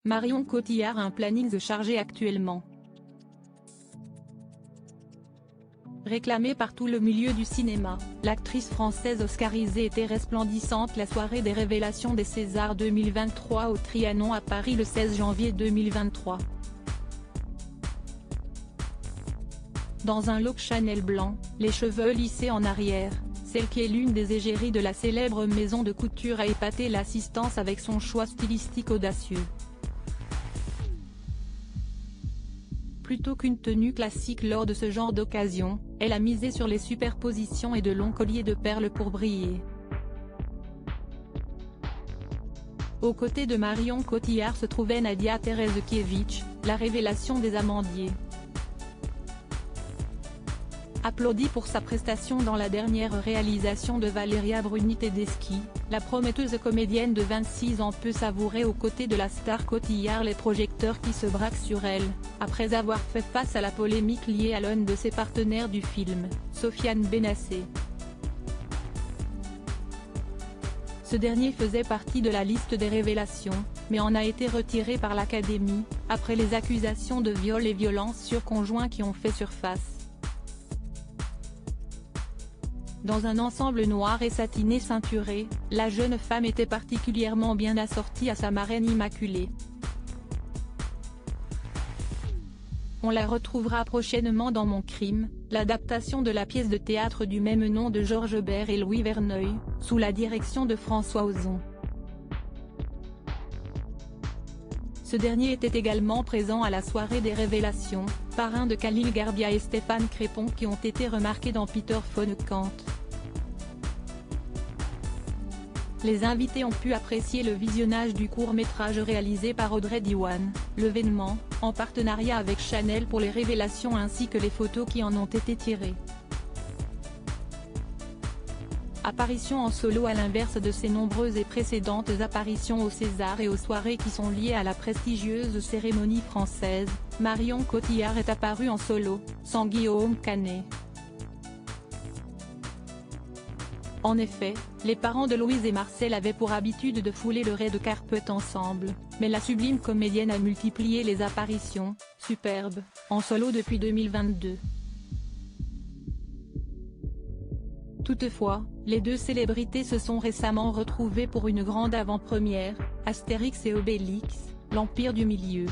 Marion Cotillard a un planning chargé actuellement. Réclamée par tout le milieu du cinéma, l'actrice française oscarisée était resplendissante la soirée des révélations des Césars 2023 au Trianon à Paris le 16 janvier 2023. Dans un look Chanel blanc, les cheveux lissés en arrière, celle qui est l'une des égéries de la célèbre maison de couture a épaté l'assistance avec son choix stylistique audacieux. Plutôt qu'une tenue classique lors de ce genre d'occasion, elle a misé sur les superpositions et de longs colliers de perles pour briller. Aux côtés de Marion Cotillard se trouvait Nadia Terezkiewicz, la révélation des Amandiers. Applaudie pour sa prestation dans la dernière réalisation de Valeria Bruni Tedeschi, la prometteuse comédienne de 26 ans peut savourer aux côtés de la star Cotillard les projecteurs qui se braquent sur elle, après avoir fait face à la polémique liée à l'un de ses partenaires du film, Sofiane Benassé. Ce dernier faisait partie de la liste des révélations, mais en a été retiré par l'Académie, après les accusations de viol et violences sur conjoint qui ont fait surface. Dans un ensemble noir et satiné ceinturé, la jeune femme était particulièrement bien assortie à sa marraine immaculée. On la retrouvera prochainement dans Mon crime, l'adaptation de la pièce de théâtre du même nom de Georges Bert et Louis Verneuil, sous la direction de François Ozon. Ce dernier était également présent à la soirée des révélations, parrain de Khalil Garbia et Stéphane Crépon qui ont été remarqués dans Peter von Kant. Les invités ont pu apprécier le visionnage du court-métrage réalisé par Audrey Diwan, L'Événement, en partenariat avec Chanel pour les révélations ainsi que les photos qui en ont été tirées. Apparition en solo à l'inverse de ses nombreuses et précédentes apparitions au César et aux soirées qui sont liées à la prestigieuse cérémonie française, Marion Cotillard est apparue en solo, sans Guillaume Canet. En effet, les parents de Louise et Marcel avaient pour habitude de fouler le red carpet ensemble, mais la sublime comédienne a multiplié les apparitions, superbes, en solo depuis 2022. Toutefois, les deux célébrités se sont récemment retrouvées pour une grande avant-première, Astérix et Obélix, l'Empire du Milieu.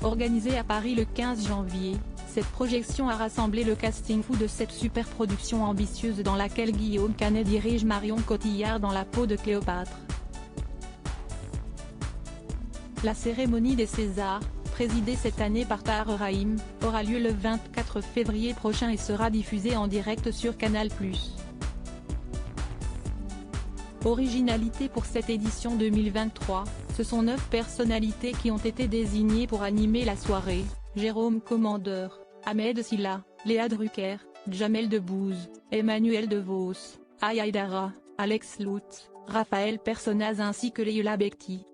Organisée à Paris le 15 janvier, cette projection a rassemblé le casting fou de cette superproduction ambitieuse dans laquelle Guillaume Canet dirige Marion Cotillard dans la peau de Cléopâtre. La cérémonie des Césars, présidée cette année par Tahar Rahim, aura lieu le 24 février prochain et sera diffusée en direct sur Canal+. Originalité pour cette édition 2023, ce sont 9 personnalités qui ont été désignées pour animer la soirée: Jérôme Commandeur, Ahmed Silla, Léa Drucker, Jamel Debbouze, Emmanuel DeVos, Aya Aidara, Alex Lutz, Raphaël Personnaz ainsi que Leila Bekti.